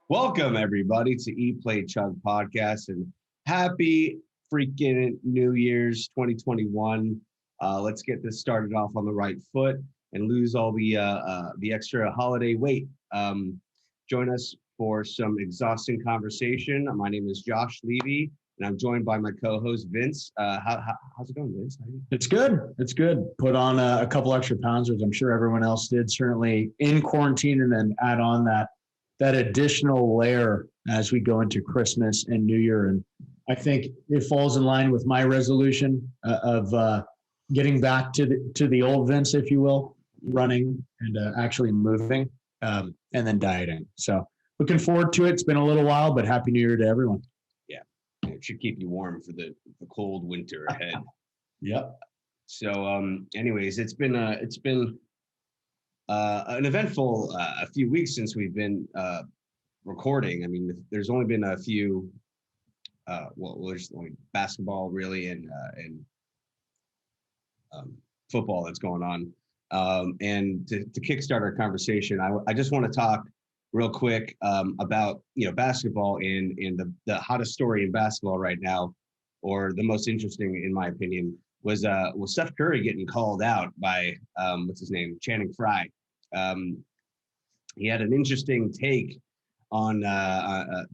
Welcome, everybody, to Eat, Play, Chug podcast, and happy freaking New Year's 2021. Let's get this started off on the right foot and lose all the extra holiday weight. Join us for some exhausting conversation. My name is Josh Levy, and I'm joined by my co-host Vince. How's it going, Vince? It's good. It's good. Put on a couple extra pounds, which I'm sure everyone else did, certainly in quarantine, and then add on that additional layer as we go into Christmas and New Year. And I think it falls in line with my resolution of getting back to the old Vince, if you will, running and actually moving and then dieting. So looking forward to it. It's been a little while, but Happy New Year to everyone. Yeah, it should keep you warm for the cold winter ahead. Yep. So, anyways, it's been an eventful a few weeks since we've been recording. I mean, there's only been a few, there's only basketball really and football that's going on. And to kickstart our conversation, I just want to talk real quick about basketball and the hottest story in basketball right now, or the most interesting in my opinion, was Steph Curry getting called out by what's his name, Channing Frye. He had an interesting take on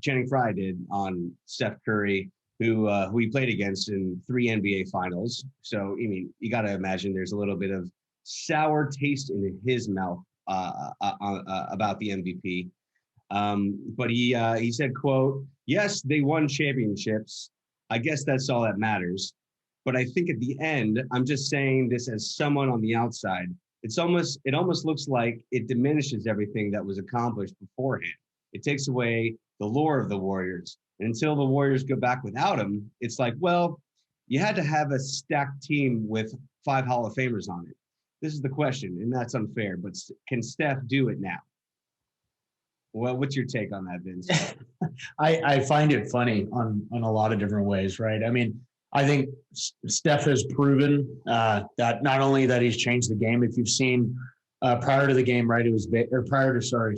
Channing Frye did on Steph Curry, who he played against in 3 NBA finals. So, I mean, you got to imagine there's a little bit of sour taste in his mouth about the MVP. But he said, quote, "Yes, they won championships. I guess that's all that matters. But I think at the end, I'm just saying this as someone on the outside. It almost looks like it diminishes everything that was accomplished beforehand. It takes away the lore of the Warriors. And until the Warriors go back without him, it's like, well, you had to have a stacked team with 5 Hall of Famers on it. This is the question, and that's unfair. But can Steph do it now?" Well, what's your take on that, Vince? I find it funny on a lot of different ways, right? I mean, I think Steph has proven that not only that he's changed the game. If you've seen prior to the game, right, it was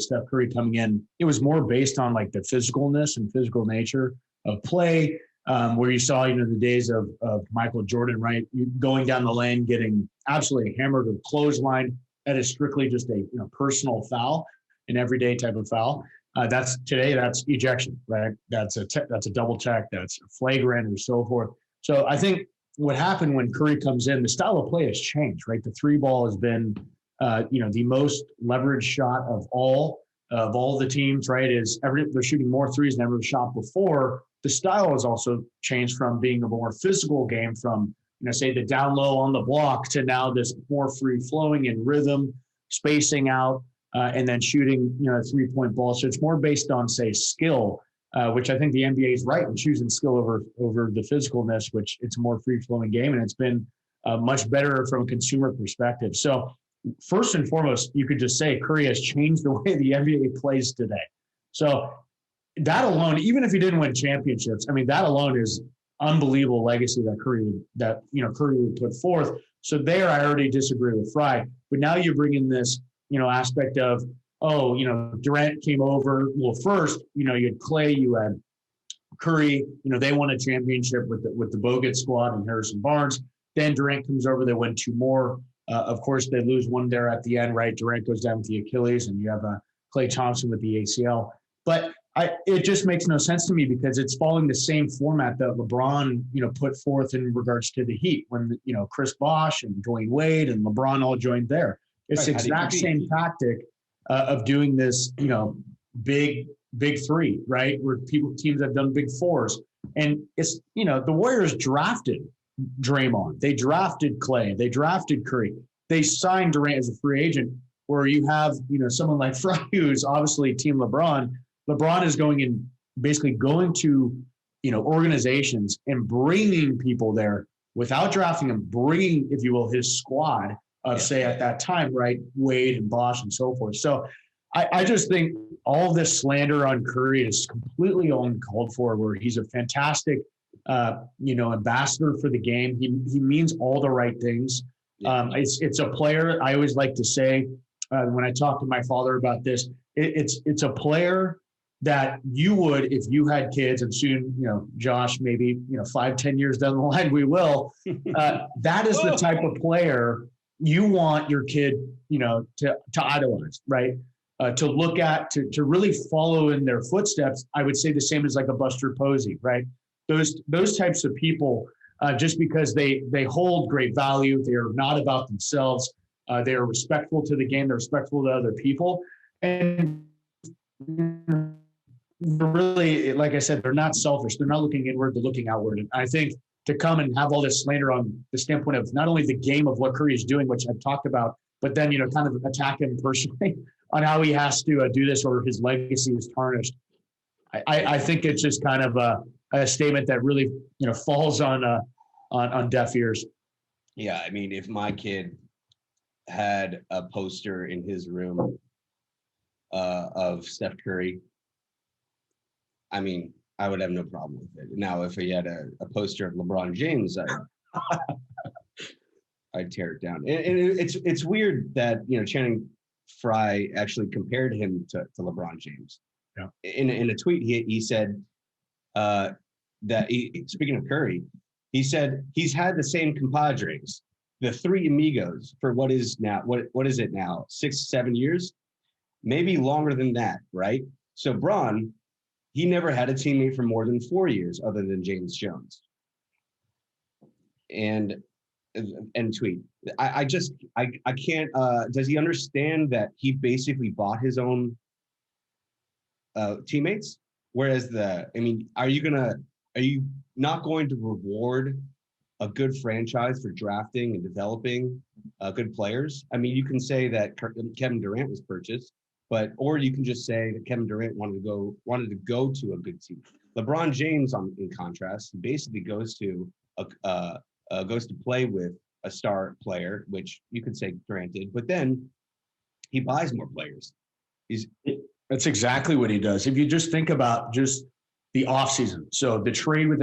Steph Curry coming in, it was more based on like the physicalness and physical nature of play, where you saw the days of Michael Jordan, right, going down the lane, getting absolutely hammered with clothesline. That is strictly just a personal foul, an everyday type of foul. That's ejection, right? That's a double check. That's flagrant and so forth. So I think what happened when Curry comes in, the style of play has changed, right? The 3 ball has been, the most leveraged shot of all the teams, right? They're shooting more threes than ever shot before. The style has also changed from being a more physical game, from say the down low on the block, to now this more free flowing in rhythm, spacing out, and then shooting a 3-point ball. So it's more based on say skill. Which I think the NBA is right in choosing skill over the physicalness, which it's a more free-flowing game, and it's been much better from a consumer perspective. So first and foremost, you could just say Curry has changed the way the NBA plays today. So that alone, even if he didn't win championships, I mean, that alone is unbelievable legacy that Curry would put forth. So there, I already disagree with Frye. But now you bring in this aspect of, Durant came over. Well, first, you had Clay, you had Curry. They won a championship with the Bogut squad and Harrison Barnes. Then Durant comes over. They win 2 more. Of course, they lose one there at the end, right? Durant goes down with the Achilles, and you have Klay Thompson with the ACL. But it just makes no sense to me, because it's following the same format that LeBron, put forth in regards to the Heat when Chris Bosh and Dwayne Wade and LeBron all joined there. It's the exact same tactic of doing this, big 3, right? Where teams have done big 4s. And it's, the Warriors drafted Draymond. They drafted Clay. They drafted Curry. They signed Durant as a free agent, where you have, someone like Frye, who's obviously Team LeBron. LeBron is basically going to, organizations and bringing people there without drafting them, bringing, if you will, his squad of, say, at that time, right, Wade and Bosh and so forth. So I just think all this slander on Curry is completely uncalled for, where he's a fantastic, ambassador for the game. He means all the right things. It's a player. I always like to say, when I talk to my father about this, it's a player that you would if you had kids, and soon, Josh, maybe 5-10 years down the line we will. That is the type of player you want your kid, to idolize, right? To look at, to really follow in their footsteps. I would say the same as like a Buster Posey, right? Those types of people, just because they hold great value, they are not about themselves. They are respectful to the game. They're respectful to other people, and really, like I said, they're not selfish. They're not looking inward, they're looking outward. And I think to come and have all this slander on the standpoint of not only the game of what Curry is doing, which I've talked about, but then, kind of attack him personally on how he has to do this or his legacy is tarnished. I think it's just kind of a statement that really, falls on deaf ears. Yeah. I mean, if my kid had a poster in his room of Steph Curry, I mean, I would have no problem with it. Now, if he had a poster of LeBron James, I'd tear it down. And it's weird that, Channing Frye actually compared him to LeBron James. Yeah. In a tweet, he said that speaking of Curry, he said he's had the same compadres, the three amigos, for what is it now, 6-7 years, maybe longer than that, right? So Bron, he never had a teammate for more than 4 years other than James Jones. And tweet. I can't, does he understand that he basically bought his own teammates? Whereas are you not going to reward a good franchise for drafting and developing good players? I mean, you can say that Kevin Durant was purchased, or you can just say that Kevin Durant wanted to go to a good team. LeBron James, in contrast, basically goes to play with a star player, which you could say granted, but then he buys more players. That's exactly what he does. If you just think about just the offseason, so the trade with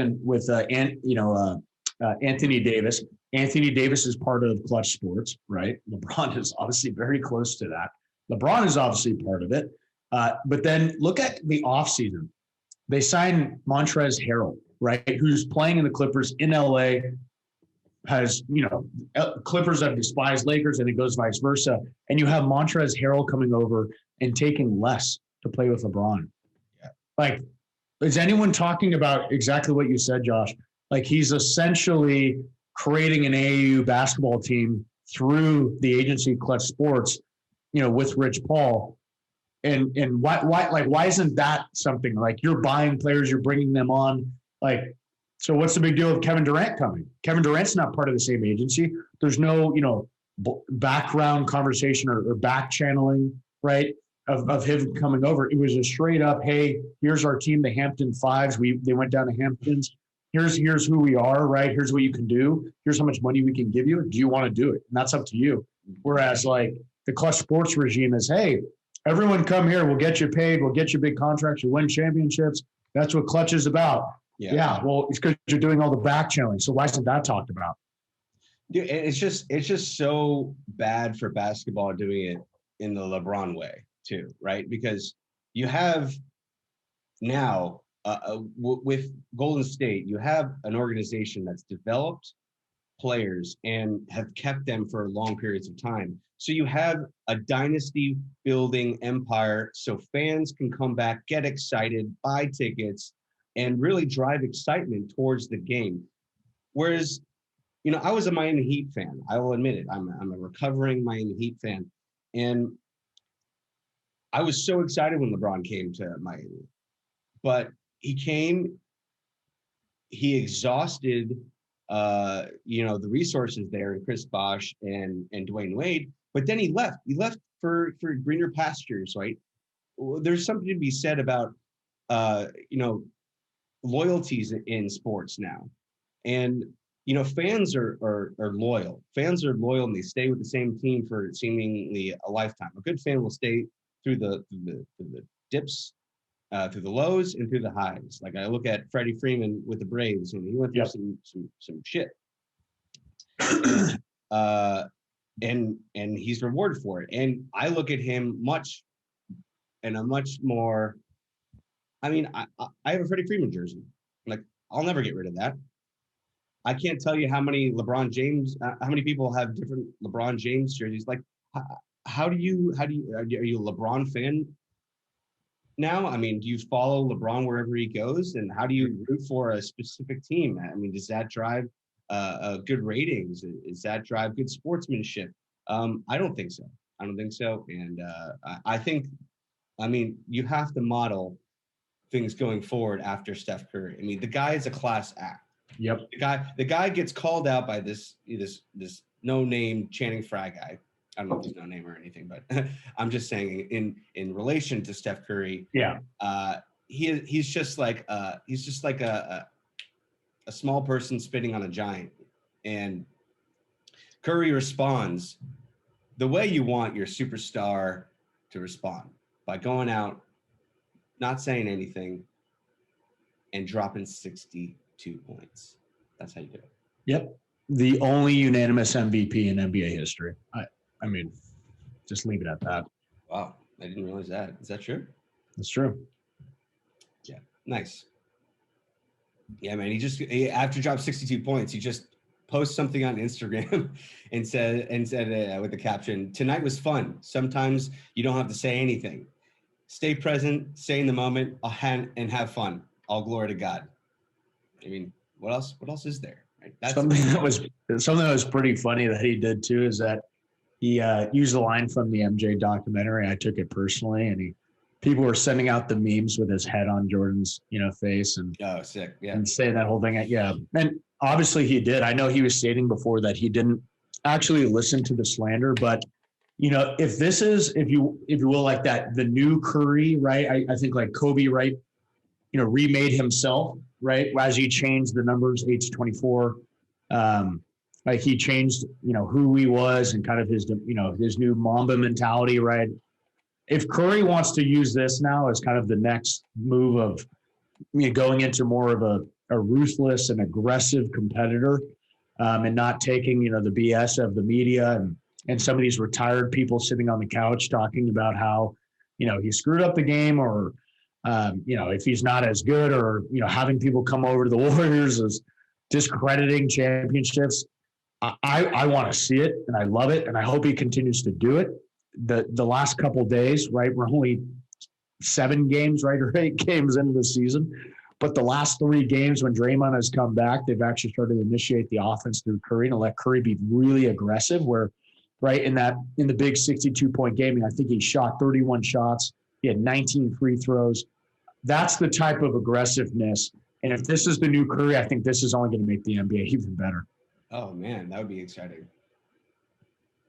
Anthony Davis. Anthony Davis is part of Clutch Sports, right? LeBron is obviously very close to that. LeBron is obviously part of it. But then look at the offseason. They signed Montrezl Harrell, right, who's playing in the Clippers in LA, has, Clippers have despised Lakers, and it goes vice versa. And you have Montrezl Harrell coming over and taking less to play with LeBron. Yeah. Like, is anyone talking about exactly what you said, Josh? Like, he's essentially creating an AAU basketball team through the agency Clutch Sports, with Rich Paul. And why isn't that something like you're buying players, you're bringing them on? Like, so what's the big deal of Kevin Durant coming? Kevin Durant's not part of the same agency. There's no, background conversation or back channeling, right, of him coming over. It was a straight up, hey, here's our team, the Hampton Fives. They went down to Hamptons. Here's who we are, right? Here's what you can do. Here's how much money we can give you. Do you want to do it? And that's up to you. Whereas like the Clutch Sports regime is, hey, everyone come here. We'll get you paid. We'll get you big contracts. You win championships. That's what Clutch is about. Yeah. Well, it's because you're doing all the back channeling. So why isn't that talked about? Dude, it's just so bad for basketball doing it in the LeBron way too, right? Because you have now with Golden State, you have an organization that's developed players and have kept them for long periods of time. So you have a dynasty building empire, so fans can come back, get excited, buy tickets, and really drive excitement towards the game. Whereas, I was a Miami Heat fan. I will admit it. I'm a recovering Miami Heat fan. And I was so excited when LeBron came to Miami. But he came, he exhausted, the resources there in Chris Bosh and Dwayne Wade. But then he left. He left for greener pastures, right? There's something to be said about, loyalties in sports now. And, fans are loyal. Fans are loyal and they stay with the same team for seemingly a lifetime. A good fan will stay through the dips, through the lows and through the highs. Like I look at Freddie Freeman with the Braves, and he went through some shit. And he's rewarded for it. And I look at him in a much more I mean, I have a Freddie Freeman jersey. Like, I'll never get rid of that. I can't tell you how many how many people have different LeBron James jerseys. Like, are you a LeBron fan now? I mean, do you follow LeBron wherever he goes? And how do you root for a specific team? I mean, does that drive good ratings? Does that drive good sportsmanship? I don't think so. I don't think so. And I think, I mean, you have to model things going forward after Steph Curry. I mean, the guy is a class act. Yep. The guy gets called out by this no-name Channing Frye guy. I don't know if he's no name or anything, but I'm just saying in relation to Steph Curry. Yeah. He's just like a small person spitting on a giant, and Curry responds the way you want your superstar to respond, by going out, not saying anything, and dropping 62 points. That's how you do it. Yep. The only unanimous MVP in NBA history. I mean, just leave it at that. Wow. I didn't realize that. Is that true? That's true. Yeah. Nice. Yeah, man. After dropped 62 points, he just posts something on Instagram and said with the caption, "Tonight was fun. Sometimes you don't have to say anything. Stay present, stay in the moment, and have fun. All glory to God." I mean, what else is there? Right? That's something that was pretty funny that he did too is that he used a line from the MJ documentary. I took it personally, and people were sending out the memes with his head on Jordan's face and sick, yeah, and saying that whole thing. Yeah, and obviously he did. I know he was stating before that he didn't actually listen to the slander, but if this is, if you will, like that, the new Curry, right? I think like Kobe, right? Remade himself, right? As he changed the numbers 8 to 24, like he changed, who he was and kind of his new Mamba mentality, right? If Curry wants to use this now as kind of the next move of going into more of a ruthless and aggressive competitor, and not taking, the BS of the media and some of these retired people sitting on the couch talking about how, he screwed up the game or, if he's not as good or, having people come over to the Warriors as discrediting championships. I want to see it and I love it. And I hope he continues to do it. The last couple of days, right? We're only 7 games, right? Or 8 games into the season. But the last 3 games when Draymond has come back, they've actually started to initiate the offense through Curry and let Curry be really aggressive where, right, in the big 62-point game, I think he shot 31 shots. He had 19 free throws. That's the type of aggressiveness. And if this is the new Curry, I think this is only going to make the NBA even better. Oh man, that would be exciting.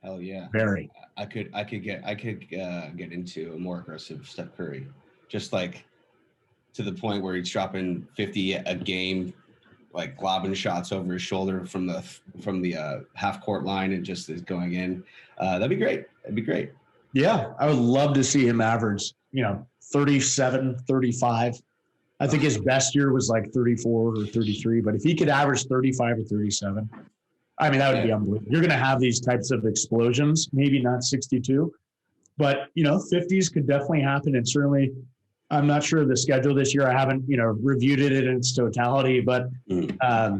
Hell yeah. Very. I could get into a more aggressive Steph Curry, just like to the point where he's dropping 50 a game, like lobbing shots over his shoulder from the half court line and just is going in. That'd be great. That'd be great. Yeah, I would love to see him average, 37, 35. I think his best year was like 34 or 33, but if he could average 35 or 37, I mean, that would be unbelievable. You're going to have these types of explosions, maybe not 62, but, 50s could definitely happen. And certainly, I'm not sure of the schedule this year. I haven't, reviewed it in its totality, but I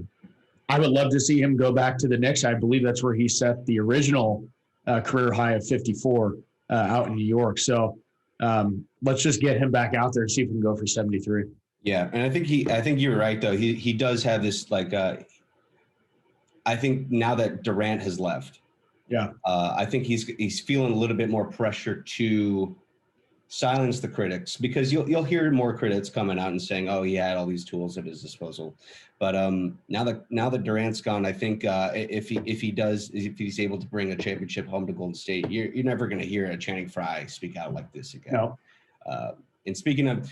would love to see him go back to the Knicks. I believe that's where he set the original career high of 54 out in New York. So let's just get him back out there and see if we can go for 73. Yeah, and I think you're right though. He does have this like. I think now that Durant has left, I think he's feeling a little bit more pressure to silence the critics, because you'll hear more critics coming out and saying, "Oh, he had all these tools at his disposal," but now that Durant's gone, I think if he's able to bring a championship home to Golden State, you're never going to hear a Channing Frye speak out like this again. No. And speaking of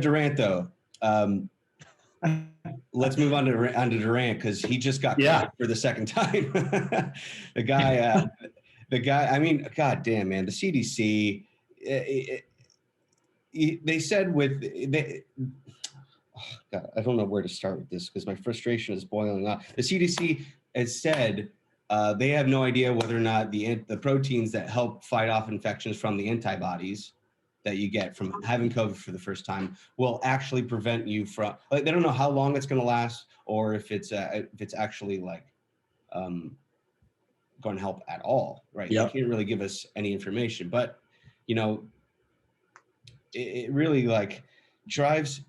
Durant, though, let's move on to Durant, because he just got for the second time. the guy. I mean, God damn, man, the CDC. They said God, I don't know where to start with this because my frustration is boiling up. The CDC has said they have no idea whether or not the proteins that help fight off infections from the antibodies that you get from having COVID for the first time will actually prevent you from, like, they don't know how long it's going to last, or if it's actually like going to help at all, right? Yep. They can't really give us any information, but it really like drives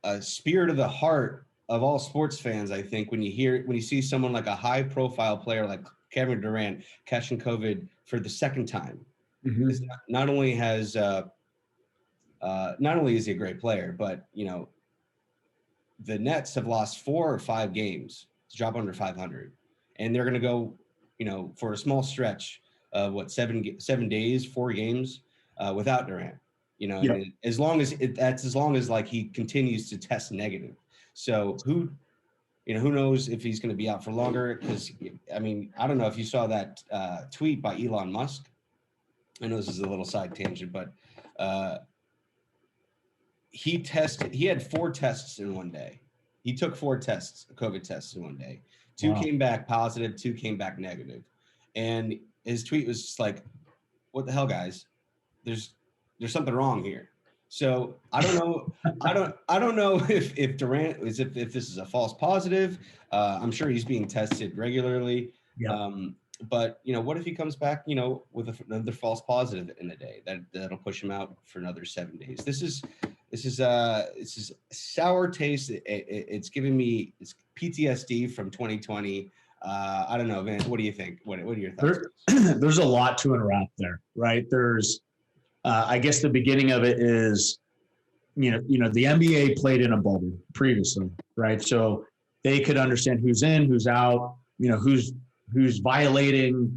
a spirit of the heart of all sports fans, I think, when you see someone like a high profile player like Kevin Durant catching COVID for the second time. Mm-hmm. Not only is he a great player, but the Nets have lost 4 or 5 games to drop under 500, and they're going to go, for a small stretch of 7 days, 4 games without Durant. Yep. And as long as like he continues to test negative. So who knows if he's going to be out for longer? Because I don't know if you saw that tweet by Elon Musk. I know this is a little side tangent, but he had 4 tests in one day. He took 4 COVID tests in one day. 2 came back positive, 2 came back negative. And his tweet was just like, what the hell, guys? There's something wrong here. So I don't know. I don't know if Durant if this is a false positive. I'm sure he's being tested regularly. Yeah. But what if he comes back, with another false positive in a day that'll push him out for another 7 days. This is sour taste. It's giving me PTSD from 2020. I don't know, Van. What do you think? What are your thoughts? There's a lot to unwrap there, right? There's, I guess the beginning of it is, the NBA played in a bubble previously, right? So they could understand who's in, who's out, who's violating,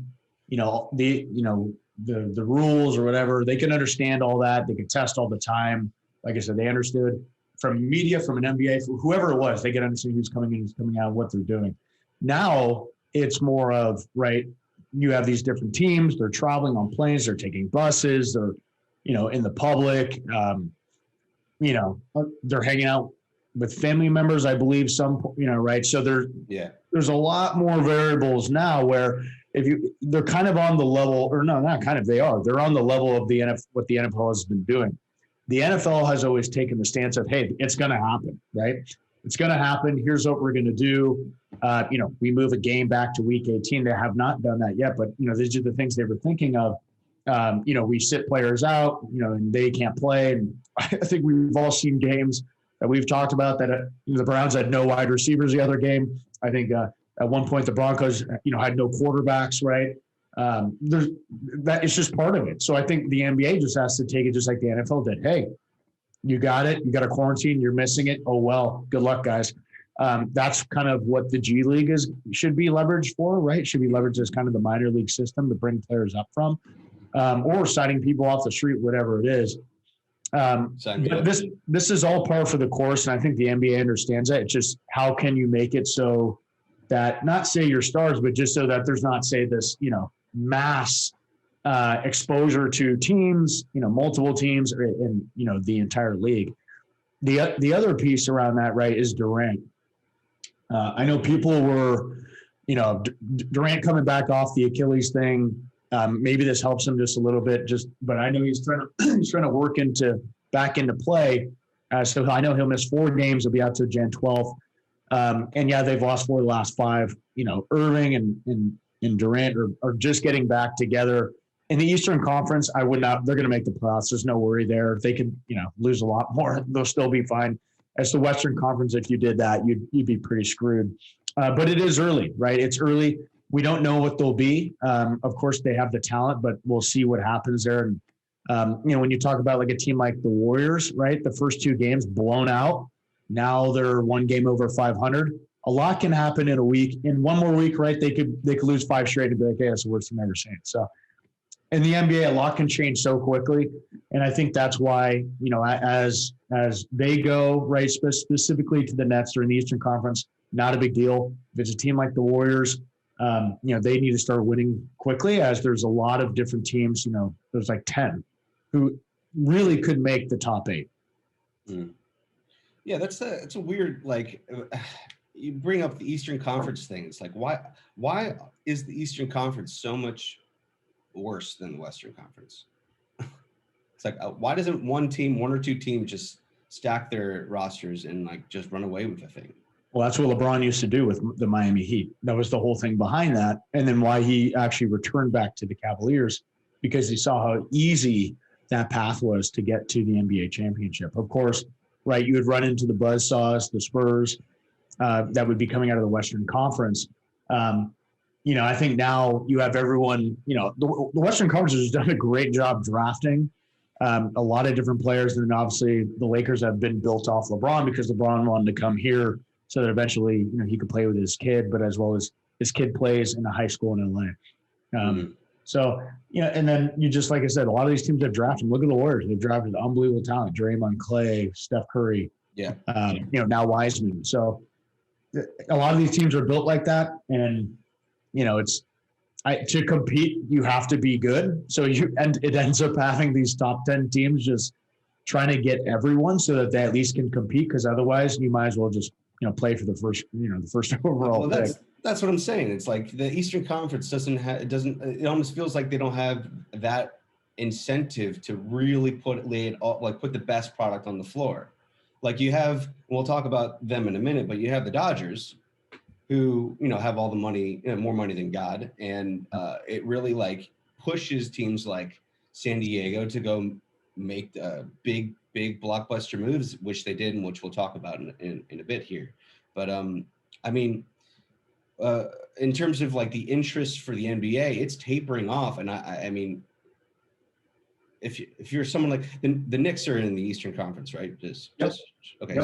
the rules or whatever. They can understand all that. They could test all the time. Like I said, they understood from media, from an NBA, whoever it was, they could understand who's coming in, who's coming out, what they're doing. Now it's more of, right, you have these different teams, they're traveling on planes, they're taking buses, they're, in the public, they're hanging out with family members, I believe right. So there's a lot more variables now where they're kind of on the level, or no, not kind of, they're on the level of what the NFL has been doing. The NFL has always taken the stance of, hey, it's going to happen, right? It's going to happen. Here's what we're going to do. We move a game back to week 18. They have not done that yet, but, these are the things they were thinking of. We sit players out, and they can't play. And I think we've all seen games that we've talked about that the Browns had no wide receivers the other game. I think at one point the Broncos, had no quarterbacks, right? That is just part of it. So I think the NBA just has to take it just like the NFL did. Hey, you got it. You got a quarantine. You're missing it. Oh, well, good luck, guys. That's kind of what the G League should be leveraged for, right? Should be leveraged as kind of the minor league system to bring players up from, or signing people off the street, whatever it is. But this is all par for the course, and I think the NBA understands that. It's just how can you make it so that, not say your stars, but just so that there's not, say, this, mass exposure to teams, multiple teams in, the entire league. The other piece around that, right, is Durant. I know people were, Durant coming back off the Achilles thing. Maybe this helps him just a little bit, but I know he's trying to work back into play. So I know he'll miss 4 games. He'll be out to Jan 12th. And yeah, they've lost 4 of the last 5. Irving and Durant are just getting back together. In the Eastern Conference, they're going to make the playoffs. There's no worry there. If they could, lose a lot more, they'll still be fine. As the Western Conference, if you did that, you'd be pretty screwed. But it is early, right? It's early. We don't know what they'll be. Of course, they have the talent, but we'll see what happens there. And, when you talk about like a team like the Warriors, right? The first 2 games blown out. Now they're 1 game over 500. A lot can happen in a week. In 1 more week, right? They could lose 5 straight and be like, hey, that's the worst thing I've ever seen. So in the NBA, a lot can change so quickly. And I think that's why, as they go, right, specifically to the Nets during the Eastern Conference, not a big deal. If it's a team like the Warriors, they need to start winning quickly, as there's a lot of different teams, there's like 10 who really could make the top 8. Mm. Yeah, it's a weird, like, you bring up the Eastern Conference thing. It's like, why is the Eastern Conference so much worse than the Western Conference? It's like, why doesn't one or two teams just stack their rosters and like just run away with the thing? Well, that's what LeBron used to do with the Miami Heat. That was the whole thing behind that. And then why he actually returned back to the Cavaliers, because he saw how easy that path was to get to the NBA championship. Of course, right, you would run into the buzzsaws, the Spurs, that would be coming out of the Western Conference. I think now you have everyone, the Western Conference has done a great job drafting a lot of different players. And then obviously the Lakers have been built off LeBron because LeBron wanted to come here so that eventually, he could play with his kid, but as well as his kid plays in a high school in LA. So, and then you just, like I said, a lot of these teams have drafted. Look at the Warriors. They've drafted unbelievable talent. Draymond, Clay, Steph Curry, now Wiseman. So a lot of these teams are built like that. And, to compete, you have to be good. So it ends up having these top 10 teams just trying to get everyone so that they at least can compete. Because otherwise you might as well just, play for the first overall pick. That's what I'm saying. It's like the Eastern Conference it almost feels like they don't have that incentive to really put the best product on the floor. Like you have, we'll talk about them in a minute, but you have the Dodgers who, have all the money, more money than God. And it really like pushes teams like San Diego to go make big blockbuster moves, which they did, and which we'll talk about in a bit here. But in terms of like the interest for the NBA, it's tapering off. And I mean, if you're someone like the Knicks are in the Eastern Conference, right? Okay. Yep.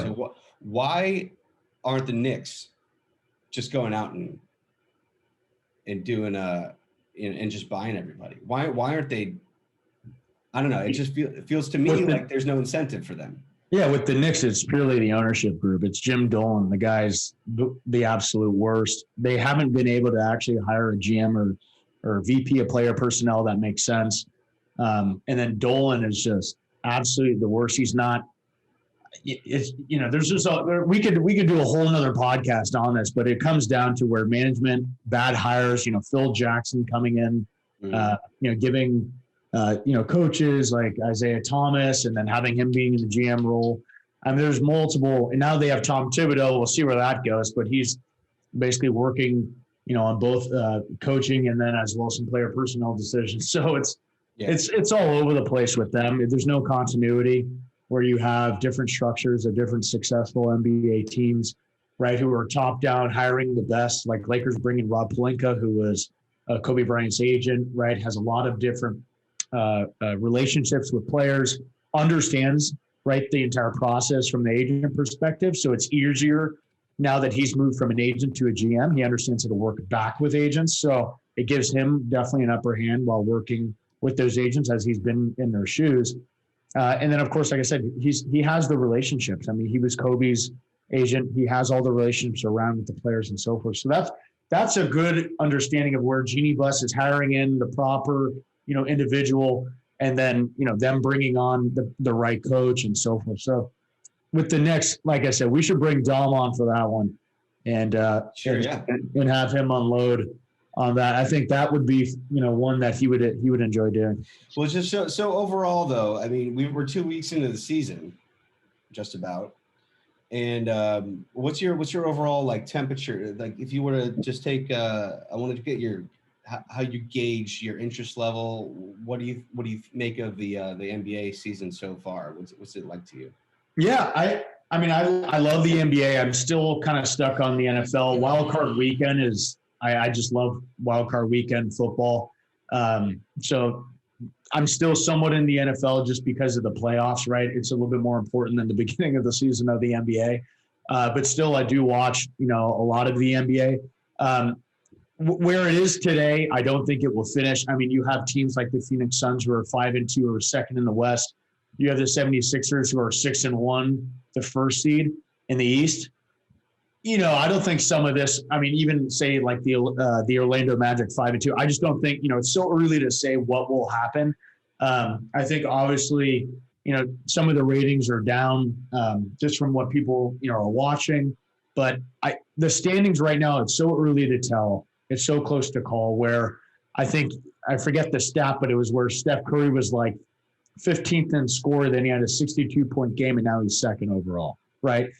So why aren't the Knicks just going out and doing and just buying everybody? Why aren't they? I don't know. It just feels to me like there's no incentive for them. Yeah, with the Knicks, it's purely the ownership group. It's Jim Dolan. The guy's the absolute worst. They haven't been able to actually hire a GM or VP of player personnel that makes sense. And then Dolan is just absolutely the worst. He's not. There's just we could do a whole nother podcast on this, but it comes down to where management, bad hires. Phil Jackson coming in, giving. Coaches like Isaiah Thomas, and then having him being in the GM role. I mean, there's multiple, and now they have Tom Thibodeau. We'll see where that goes, but he's basically working, on both coaching and then as well as some player personnel decisions. So it's all over the place with them. There's no continuity where you have different structures of different successful NBA teams, right? Who are top down hiring the best, like Lakers bringing Rob Pelinka, who was Kobe Bryant's agent, right? Has a lot of different relationships with players, understands the entire process from the agent perspective. So it's easier now that he's moved from an agent to a GM. He understands how to work back with agents. So it gives him definitely an upper hand while working with those agents as he's been in their shoes. And then, of course, like I said, he has the relationships. I mean, he was Kobe's agent. He has all the relationships around with the players and so forth. So that's a good understanding of where Jeannie Buss is hiring in the proper individual, and then, them bringing on the right coach and so forth. So with the Knicks, like I said, we should bring Dom on for that one and have him unload on that. I think that would be, one that he would enjoy doing. Well, just so overall though, I mean, we're 2 weeks into the season, just about. And what's your overall like temperature? Like if you were to just take, I wanted to get how you gauge your interest level. What do you make of the NBA season so far? What's it like to you? Yeah, I mean I love the NBA. I'm still kind of stuck on the NFL. Wild Card Weekend is I just love Wild Card Weekend football. So I'm still somewhat in the NFL just because of the playoffs, right? It's a little bit more important than the beginning of the season of the NBA. But still, I do watch, a lot of the NBA. Where it is today, I don't think it will finish. I mean, you have teams like the Phoenix Suns who are 5-2 who are second in the West. You have the 76ers who are 6-1, the first seed in the East. I don't think some of this, I mean, even say like the Orlando Magic 5-2, I just don't think, it's so early to say what will happen. I think obviously, some of the ratings are down just from what people, are watching. But the standings right now, it's so early to tell. It's so close to call where I think, I forget the stat, but it was where Steph Curry was like 15th in score, then he had a 62-point game, and now he's second overall, right?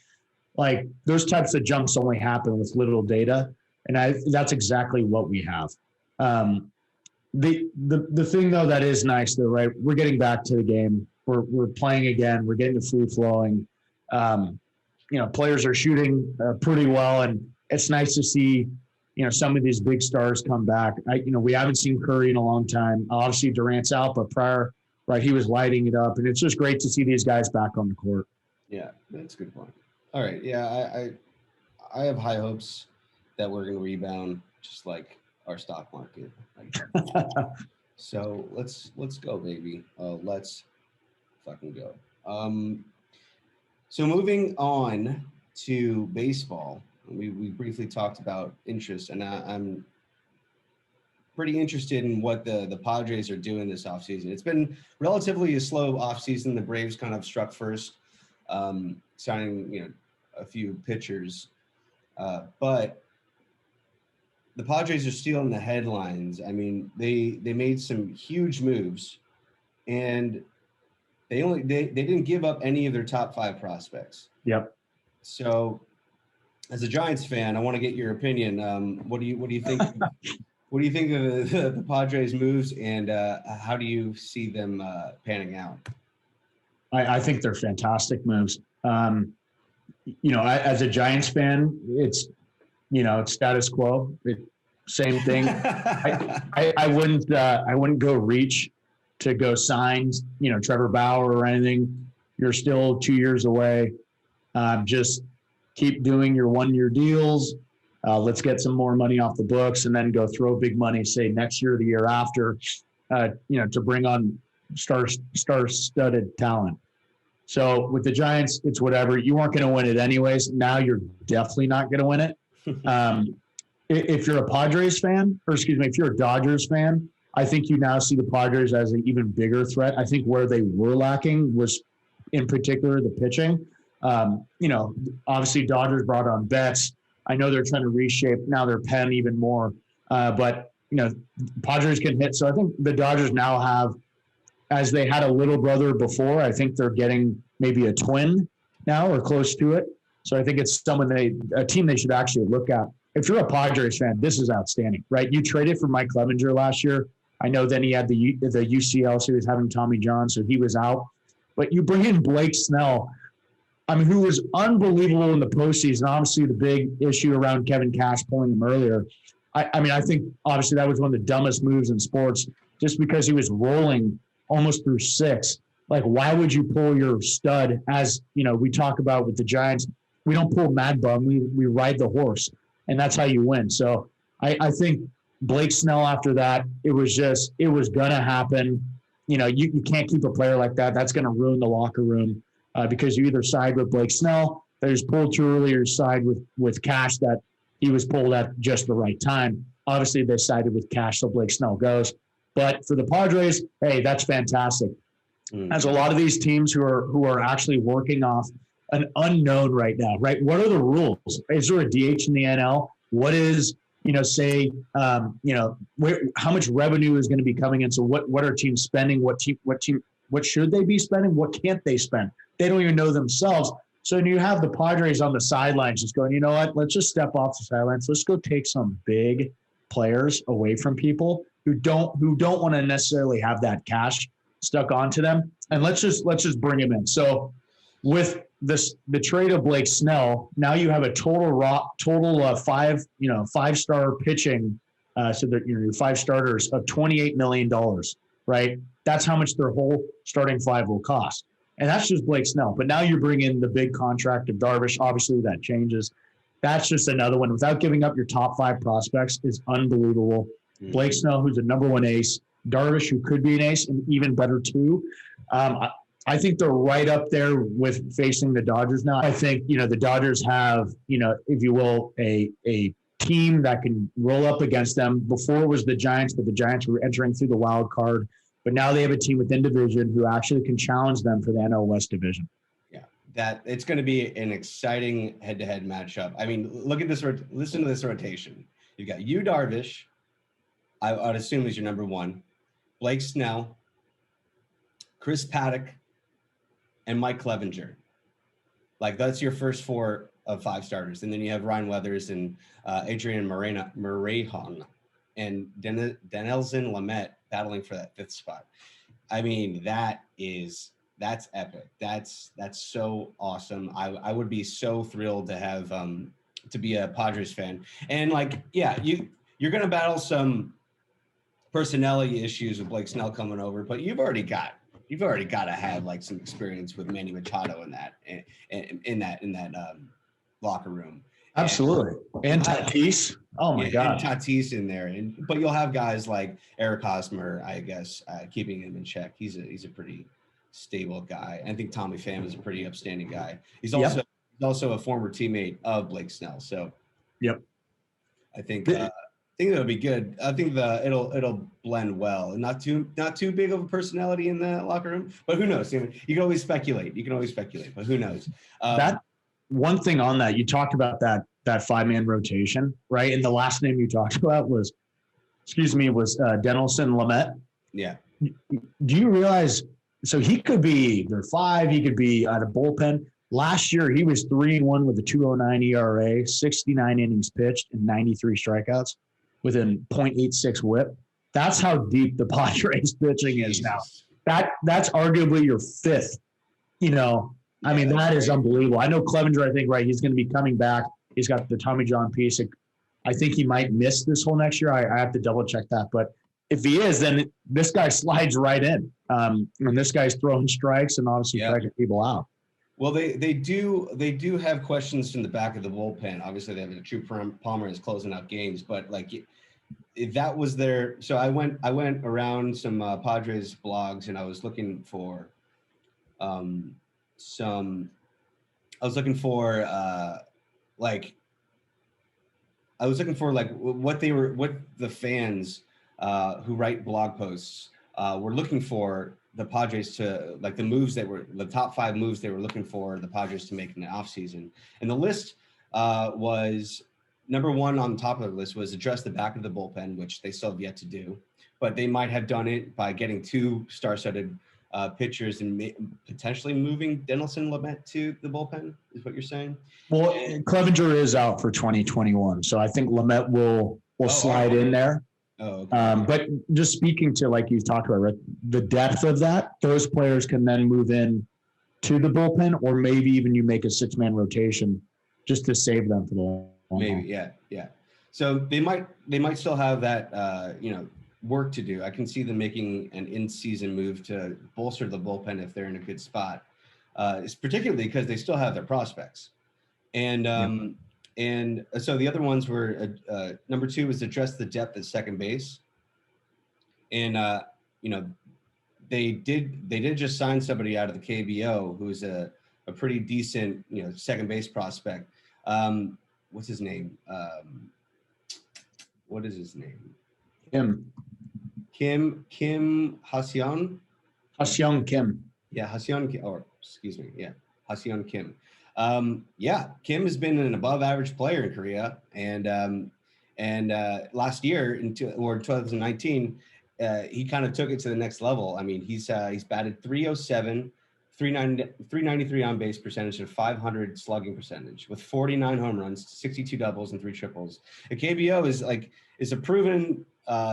Like those types of jumps only happen with little data, and that's exactly what we have. The thing though that is nice though, right? We're getting back to the game. We're playing again. We're getting the free flowing. Players are shooting pretty well, and it's nice to see some of these big stars come back. We haven't seen Curry in a long time. Obviously Durant's out, but prior, right, he was lighting it up, and it's just great to see these guys back on the court. Yeah, that's a good point. All right, yeah, I have high hopes that we're going to rebound, just like our stock market. So let's go, baby. Let's fucking go. So moving on to baseball, we briefly talked about interest, and I'm pretty interested in what the Padres are doing this offseason. It's been relatively a slow offseason. The Braves kind of struck first, signing a few pitchers, but the Padres are still in the headlines. I mean, they made some huge moves, and they didn't give up any of their top 5 prospects. Yep. So, as a Giants fan, I want to get your opinion. What do you think? What do you think of the Padres' moves, and how do you see them panning out? I think they're fantastic moves. As a Giants fan, it's status quo. Same thing. I wouldn't go reach to go sign, Trevor Bauer or anything. You're still 2 years away. Just keep doing your 1-year deals. Let's get some more money off the books, and then go throw big money, say next year or the year after, to bring on star-studded talent. So with the Giants, it's whatever. You weren't going to win it anyways. Now you're definitely not going to win it. If you're a Padres fan, if you're a Dodgers fan, I think you now see the Padres as an even bigger threat. I think where they were lacking was, in particular, the pitching. Obviously Dodgers brought on Betts. I know they're trying to reshape now their pen even more, but Padres can hit. So I think the Dodgers now have, as they had a little brother before, I think they're getting maybe a twin now or close to it. So I think it's a team they should actually look at. If you're a Padres fan, this is outstanding, right? You traded for Mike Clevenger last year. I know then he had the UCL, so he was having Tommy John, so he was out. But you bring in Blake Snell, who was unbelievable in the postseason. Obviously, the big issue around Kevin Cash pulling him earlier. I think obviously that was one of the dumbest moves in sports, just because he was rolling almost through 6. Like, why would you pull your stud? As we talk about with the Giants, we don't pull Mad Bum, we ride the horse, and that's how you win. So I think Blake Snell, after that, it was gonna happen. You can't keep a player like that. That's gonna ruin the locker room, because you either side with Blake Snell that was pulled too early, or side with Cash that he was pulled at just the right time. Obviously, they sided with Cash, so Blake Snell goes. But for the Padres, hey, that's fantastic. As a lot of these teams who are actually working off an unknown right now, right? What are the rules? Is there a DH in the NL? What is, how much revenue is going to be coming in? So what are teams spending? What should they be spending? What can't they spend? They don't even know themselves. So you have the Padres on the sidelines just going, you know what? Let's just step off the sidelines. Let's go take some big players away from people who don't want to necessarily have that cash stuck onto them, and let's just bring him in. So with the trade of Blake Snell, now you have a total 5-star pitching. So that your 5 starters of $28 million, right? That's how much their whole starting 5 will cost, and that's just Blake Snell. But now you bring in the big contract of Darvish. Obviously, that changes. That's just another one. Without giving up your top 5 prospects is unbelievable. Mm-hmm. Blake Snell, who's a number 1 ace. Darvish, who could be an ace, and even better too. I think they're right up there with facing the Dodgers now. I think, the Dodgers have, if you will, a team that can roll up against them. Before it was the Giants, but the Giants were entering through the wild card. But now they have a team within division who actually can challenge them for the NL West division. Yeah, that it's going to be an exciting head-to-head matchup. I mean, look at this. Listen to this rotation. You've got Darvish. I would assume is your number 1. Blake Snell, Chris Paddock, and Mike Clevenger. Like that's your first 4 of 5 starters. And then you have Ryan Weathers and Adrian Morejon and Denelson Lamet battling for that 5th spot. I mean, that's epic. That's so awesome. I would be so thrilled to have to be a Padres fan. And like, yeah, you're gonna battle some personality issues with Blake Snell coming over, but you've already got to have like some experience with Manny Machado in that locker room. Absolutely. And Tatis. Oh my God. And Tatis in there. But you'll have guys like Eric Hosmer, I guess, keeping him in check. He's a pretty stable guy. I think Tommy Pham is a pretty upstanding guy. He's also a former teammate of Blake Snell. So I think it'll be good. I think it'll blend well. Not too big of a personality in the locker room, but who knows? You can always speculate. But who knows? That one thing on that, you talked about that 5-man rotation, right? And the last name you talked about was Denelson Lamet. Yeah. Do you realize? So he could be their 5. He could be out of bullpen. Last year, he was 3-1 with a 2.09 ERA, 69 innings pitched, and 93 strikeouts with a .86 WHIP. That's how deep the Padres pitching is now. That's arguably your 5th. I mean, that is unbelievable. I know Clevenger, I think, right, he's going to be coming back. He's got the Tommy John piece. I think he might miss this whole next year. I have to double-check that. But if he is, then this guy slides right in. And this guy's throwing strikes and obviously striking people out. Well, they do have questions from the back of the bullpen. Obviously, they have a True Palmer is closing out games, but like if that was their. So I went around some Padres blogs and I was looking for what the fans who write blog posts were looking for the Padres to, like, the top 5 moves they were looking for the Padres to make in the offseason. And the list was number 1 on top of the list was address the back of the bullpen, which they still have yet to do, but they might have done it by getting 2 star-studded pitchers and potentially moving Denelson Lamet to the bullpen, is what you're saying? Well, Clevenger is out for 2021, so I think Lamet will slide in there. Oh, okay. But just speaking to, like you've talked about, right, the depth of that, those players can then move in to the bullpen, or maybe even you make a 6-man rotation just to save them for the long haul. Maybe, yeah. So they might still have that, work to do. I can see them making an in-season move to bolster the bullpen if they're in a good spot. It's particularly because they still have their prospects, and so the other ones were number 2 was address the depth at second base, and they did just sign somebody out of the KBO who's a pretty decent second base prospect. What's his name? What is his name? Kim Haseon Kim. Yeah, Haseon Kim. Kim has been an above-average player in Korea, and last year in 2019, he kind of took it to the next level. I mean, he's batted .307, 393 on base percentage, and 500 slugging percentage with 49 home runs, 62 doubles, and 3 triples. The KBO is a proven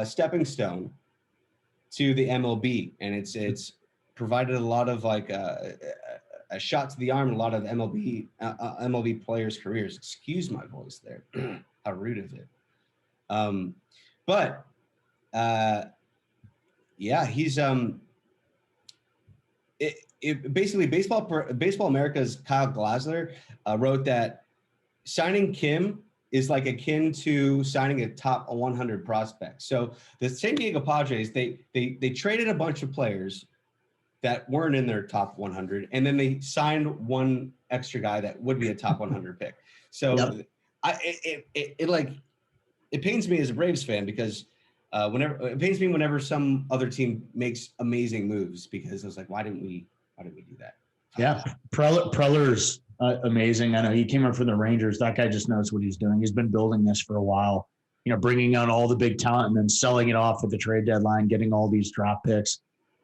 stepping stone to the MLB, and it's provided a lot of a shot to the arm in a lot of MLB players' careers. Excuse my voice there. How rude is it? He's basically Baseball America's Kyle Glasler wrote that signing Kim is like akin to signing a top 100 prospect. So the San Diego Padres, they traded a bunch of players that weren't in their top 100, and then they signed one extra guy that would be a top 100 pick. So it pains me as a Braves fan because whenever some other team makes amazing moves, because I was like, why didn't we do that? Yeah, Preller's amazing. I know he came up from the Rangers. That guy just knows what he's doing. He's been building this for a while, bringing on all the big talent and then selling it off at the trade deadline, getting all these draft picks.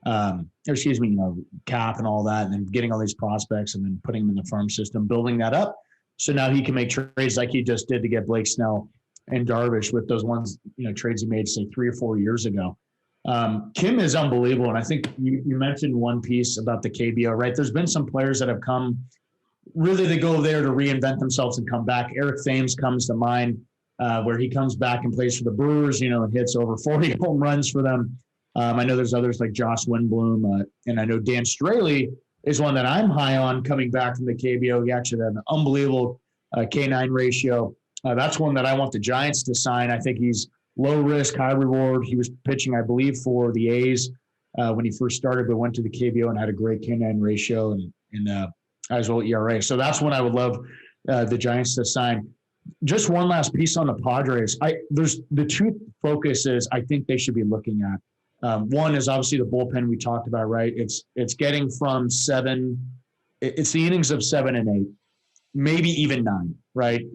cap and all that, and then getting all these prospects and then putting them in the farm system, building that up. So now he can make trades like he just did to get Blake Snell and Darvish with those ones, trades he made, say, 3 or 4 years ago. Kim is unbelievable. And I think you mentioned one piece about the KBO, right? There's been some players that have come, really they go there to reinvent themselves and come back. Eric Thames comes to mind, where he comes back and plays for the Brewers, and hits over 40 home runs for them. I know there's others like Josh Windblom, and I know Dan Straley is one that I'm high on coming back from the KBO. He actually had an unbelievable K9 ratio. That's one that I want the Giants to sign. I think he's low risk, high reward. He was pitching, I believe, for the A's when he first started, but went to the KBO and had a great K9 ratio and as well ERA. So that's one I would love the Giants to sign. Just one last piece on the Padres. There's the two focuses I think they should be looking at. One is obviously the bullpen we talked about, right? It's getting from 7. It's the innings of 7 and 8, maybe even 9, right?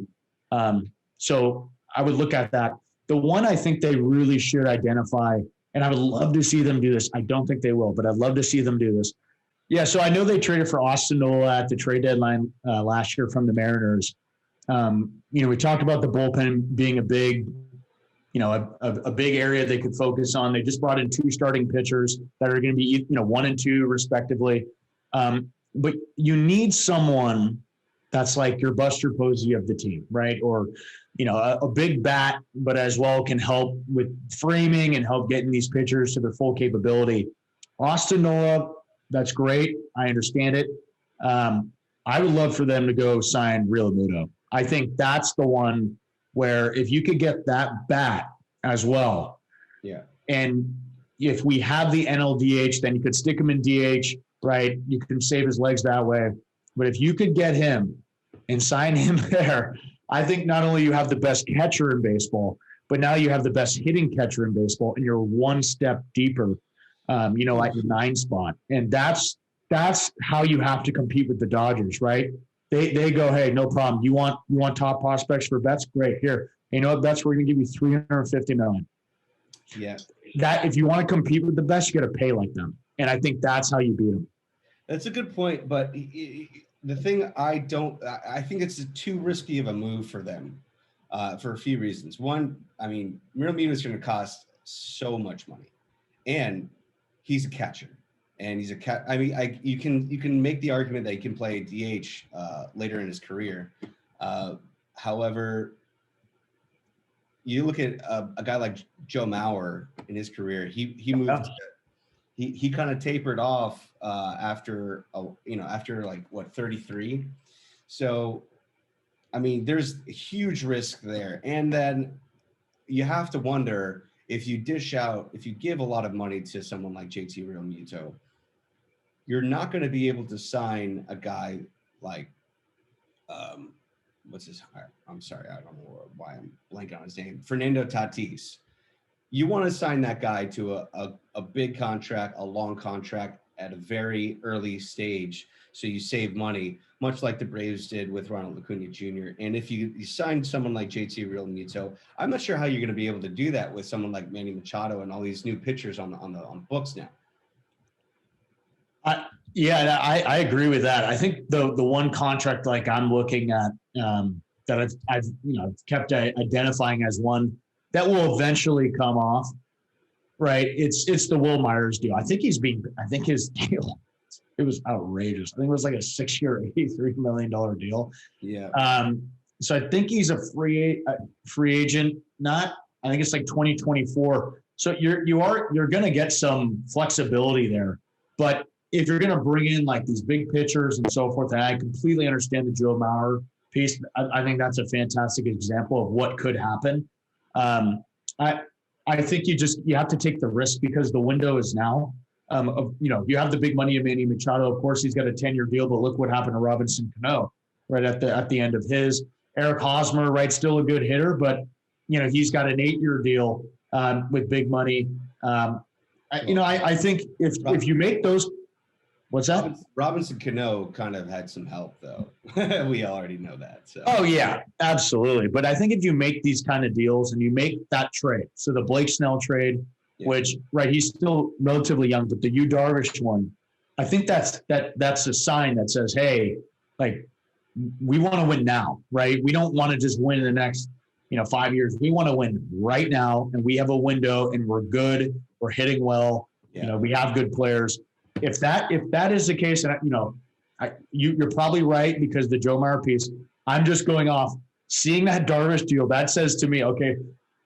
So I would look at that. The one I think they really should identify, and I would love to see them do this. I don't think they will, but I'd love to see them do this. Yeah, so I know they traded for Austin Nola at the trade deadline last year from the Mariners. We talked about the bullpen being a big, a big area they could focus on. They just brought in 2 starting pitchers that are going to be, 1 and 2 respectively. But you need someone that's like your Buster Posey of the team, right? Or, a big bat, but as well can help with framing and help getting these pitchers to their full capability. Austin Nola, that's great. I understand it. I would love for them to go sign Real Muto. I think that's the one where if you could get that bat as well. Yeah. And if we have the NLDH, then you could stick him in DH, right? You can save his legs that way. But if you could get him and sign him there, I think not only you have the best catcher in baseball, but now you have the best hitting catcher in baseball, and you're one step deeper, like the 9 spot. And that's how you have to compete with the Dodgers, right? They go, hey, no problem. You want top prospects for bets? Great. Here, bets, we're going to give you $350 million. Yeah. That if you want to compete with the best, you got to pay like them. And I think that's how you beat them. That's a good point, but the thing I think it's too risky of a move for them for a few reasons. One, Real Muto is going to cost so much money, and he's a catcher, and he's a cat. You can make the argument that he can play DH later in his career. However, you look at a guy like Joe Mauer in his career. He moved. Yeah. He kind of tapered off after 33. So, there's a huge risk there. And then you have to wonder if you give a lot of money to someone like JT Realmuto, you're not going to be able to sign a guy like, what's his? I'm sorry, I don't know why I'm blanking on his name. Fernando Tatis. You want to sign that guy to a big contract, a long contract at a very early stage, so you save money, much like the Braves did with Ronald Acuna Jr. And if you sign someone like JT Realmuto, I'm not sure how you're going to be able to do that with someone like Manny Machado and all these new pitchers on the books now. I agree with that. I think the one contract like I'm looking at that I've kept identifying as one that will eventually come off, right? It's the Will Myers deal. I think his deal, it was outrageous. I think it was like a 6-year, $83 million deal. Yeah. So I think he's a free agent. I think it's like 2024. So you're going to get some flexibility there. But if you're going to bring in like these big pitchers and so forth, and I completely understand the Joe Mauer piece. I think that's a fantastic example of what could happen. I think you have to take the risk because the window is now. You have the big money of Manny Machado. Of course, he's got a 10-year deal, but look what happened to Robinson Cano right at the end of his. Eric Hosmer, right, still a good hitter, but he's got an 8-year deal with big money. I think if you make those. What's that? Robinson Cano kind of had some help, though. We already know that. So. Oh, yeah, absolutely. But I think if you make these kind of deals and you make that trade, so the Blake Snell trade, which, right, he's still relatively young, but the Yu Darvish one, I think that's a sign that says, hey, like, we want to win now, right? We don't want to just win in the next, 5 years. We want to win right now, and we have a window, and we're good. We're hitting well. Yeah. We have good players. If that is the case, and you're probably right because the Joe Mauer piece. I'm just going off seeing that Darvish deal. That says to me, okay,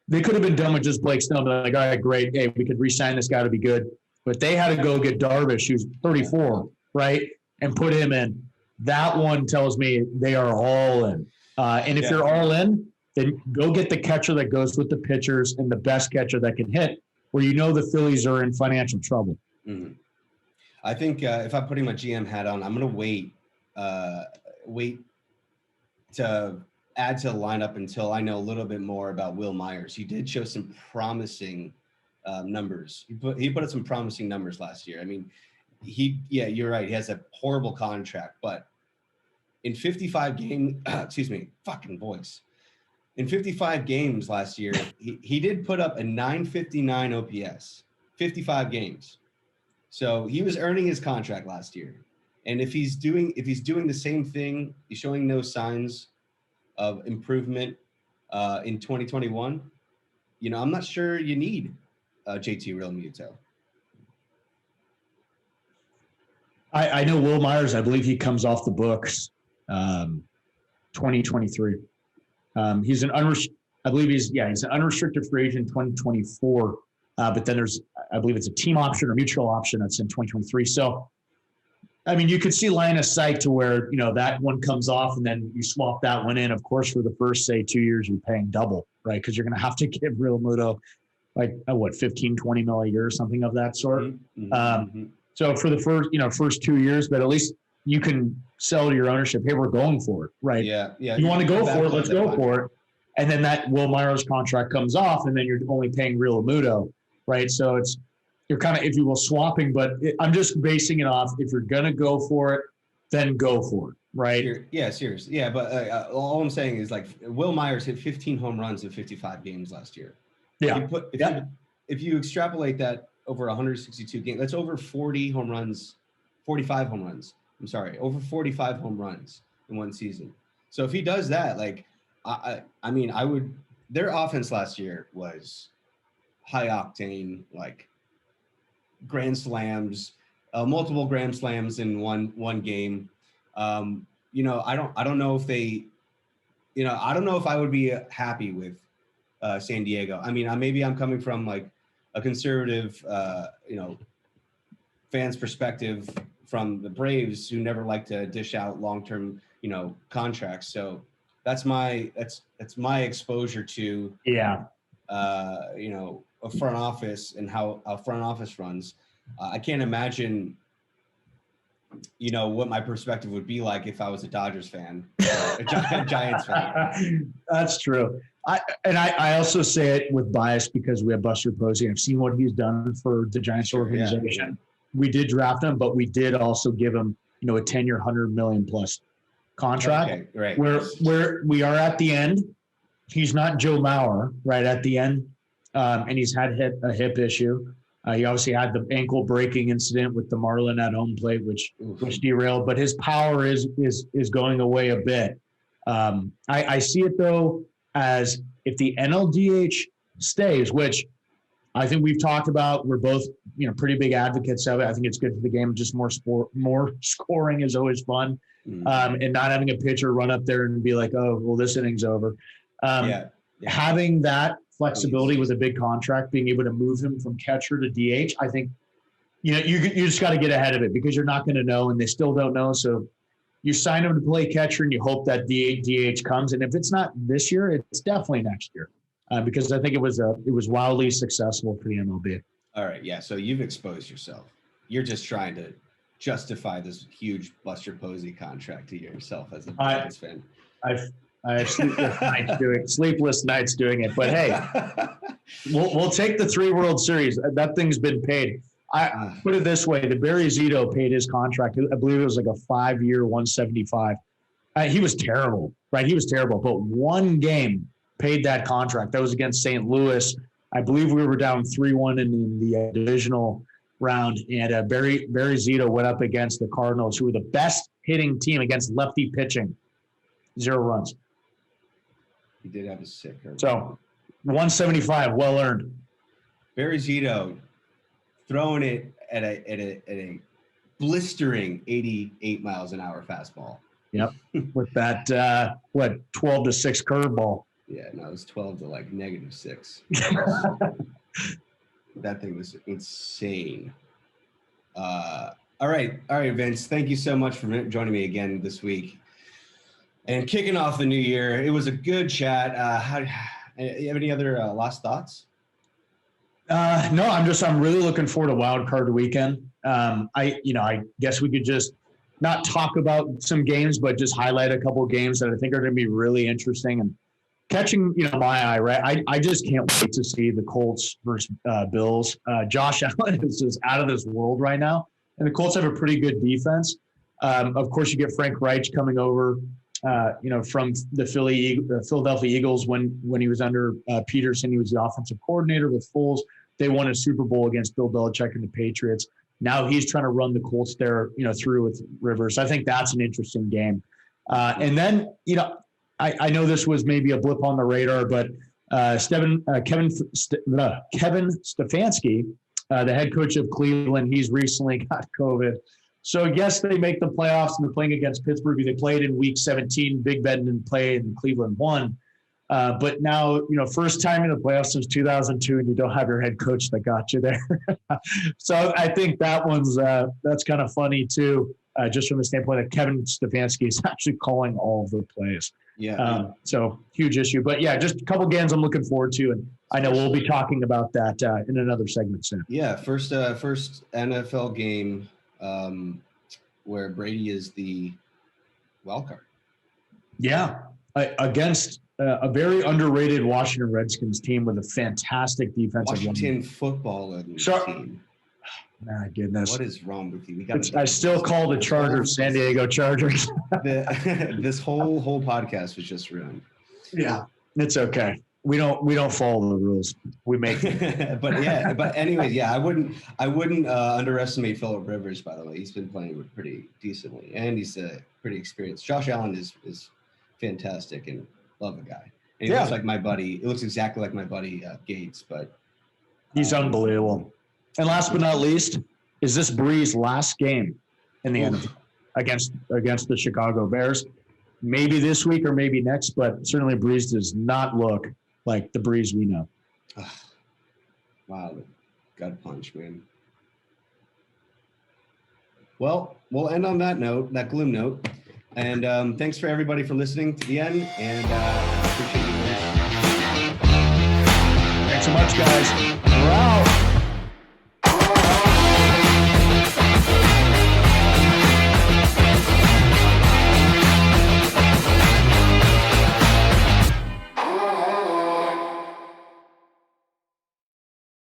they could have been done with just Blake Snell. They're like, all right, great. Hey, we could re-sign this guy to be good. But they had to go get Darvish, who's 34, right, and put him in. That one tells me they are all in. And if you're all in, then go get the catcher that goes with the pitchers and the best catcher that can hit, where the Phillies are in financial trouble. Mm-hmm. I think if I'm putting my GM hat on, I'm going to wait to add to the lineup until I know a little bit more about Will Myers. He did show some promising numbers. He put up some promising numbers last year. I mean, you're right. He has a horrible contract, but in 55 games, in 55 games last year, he did put up a 959 OPS, 55 games. So he was earning his contract last year. And if he's doing the same thing, he's showing no signs of improvement in 2021, I'm not sure you need JT Realmuto. I know Will Myers, I believe he comes off the books 2023. He's an unrestricted free agent 2024. But then I believe it's a team option or mutual option that's in 2023. So, I mean, you could see line of sight to where, that one comes off and then you swap that one in. Of course, for the first, say, 2 years, you're paying double, right? Because you're going to have to give Realmuto like, 15, 20 mil a year or something of that sort. Mm-hmm. So for the first 2 years, but at least you can sell to your ownership, hey, we're going for it, right? Yeah. You want to go for it, let's go for it. And then that Will Myers contract comes off, and then you're only paying Realmuto, right? So you're kind of, if you will, swapping, but I'm just basing it off. If you're going to go for it, then go for it, right? Yeah, seriously. Yeah, but all I'm saying is, like, Will Myers hit 15 home runs in 55 games last year. Yeah. If you extrapolate that over 162 games, that's over 40 home runs, 45 home runs. I'm sorry, over 45 home runs in one season. So if he does that, like, I mean, their offense last year was high octane, like grand slams, multiple grand slams in one game. I don't know if I don't know if I would be happy with San Diego. I mean, maybe I'm coming from like a conservative, fans perspective from the Braves, who never like to dish out long-term, contracts. So that's my exposure to, a front office and how a front office runs. I can't imagine, what my perspective would be like if I was a Dodgers fan, or a Giants fan. That's true. I also say it with bias because we have Buster Posey. I've seen what he's done for the Giants organization. Yeah. We did draft him, but we did also give him, a 10-year, $100 million plus contract. Okay, right. Where we are at the end. He's not Joe Mauer, right at the end, and he's had a hip issue. He obviously had the ankle breaking incident with the Marlin at home plate, which derailed. But his power is going away a bit. I see it though as if the NLDH stays, which I think we've talked about. We're both pretty big advocates of it. I think it's good for the game. Just more scoring is always fun, and not having a pitcher run up there and be like, oh, well, this inning's over. Having that flexibility with a big contract, being able to move him from catcher to DH, I think, you just got to get ahead of it because you're not going to know, and they still don't know. So you sign him to play catcher, and you hope that DH comes. And if it's not this year, it's definitely next year, because I think it was wildly successful for the MLB. All right, yeah. So you've exposed yourself. You're just trying to justify this huge Buster Posey contract to yourself as a Giants fan. I have sleepless nights doing it. But hey, we'll take the 3 World Series. That thing's been paid. I put it this way: the Barry Zito paid his contract. I believe it was like a 5-year, 175. He was terrible, right? He was terrible. But one game paid that contract. That was against St. Louis. I believe we were down 3-1 in the divisional round, and Barry Zito went up against the Cardinals, who were the best hitting team against lefty pitching. 0 runs. He did have a sick curve. So 175, well earned. Barry Zito throwing it at a blistering 88 miles an hour fastball. Yep. With that 12 to 6 curveball. Yeah, no, it was 12 to like -6. That thing was insane. All right, Vince. Thank you so much for joining me again this week and kicking off the new year. It was a good chat. You have any other last thoughts? No, I'm really looking forward to Wild Card Weekend. I guess we could just not talk about some games, but just highlight a couple of games that I think are going to be really interesting and catching, my eye, right? I just can't wait to see the Colts versus Bills. Josh Allen is just out of this world right now, and the Colts have a pretty good defense. Of course, you get Frank Reich coming over, from the Philadelphia Eagles when he was under Peterson. He was the offensive coordinator with Foles. They won a Super Bowl against Bill Belichick and the Patriots. Now he's trying to run the Colts there, through with Rivers. I think that's an interesting game. And then, I know this was maybe a blip on the radar, but Kevin Stefanski, the head coach of Cleveland, he's recently got COVID. So, yes, they make the playoffs and they're playing against Pittsburgh. They played in Week 17. Big Ben didn't play and Cleveland won. But now, first time in the playoffs since 2002, and you don't have your head coach that got you there. So I think that's kind of funny too, just from the standpoint that Kevin Stefanski is actually calling all of the plays. Yeah. So huge issue. But yeah, just a couple games I'm looking forward to, and I know we'll be talking about that in another segment soon. Yeah, first NFL game where Brady is the wild card. Yeah, against a very underrated Washington Redskins team with a fantastic defensive Washington football team. My goodness. What is wrong with you? I still call the Chargers San Diego Chargers. This whole podcast was just ruined. Yeah, it's okay. We don't follow the rules. We make them. but anyways, I wouldn't underestimate Phillip Rivers, by the way. He's been playing pretty decently, and he's pretty experienced. Josh Allen is fantastic, and love the guy. And he looks like my buddy. It looks exactly like my buddy Gates, but he's unbelievable. And last but not least, is this Brees' last game in the NFL against the Chicago Bears? Maybe this week or maybe next, but certainly Brees does not look like the Brees we know. Wow, gut punch, man. Well, we'll end on that note, that gloom note. And thanks for everybody for listening to the end. And appreciate you guys. Thanks so much, guys. We're out.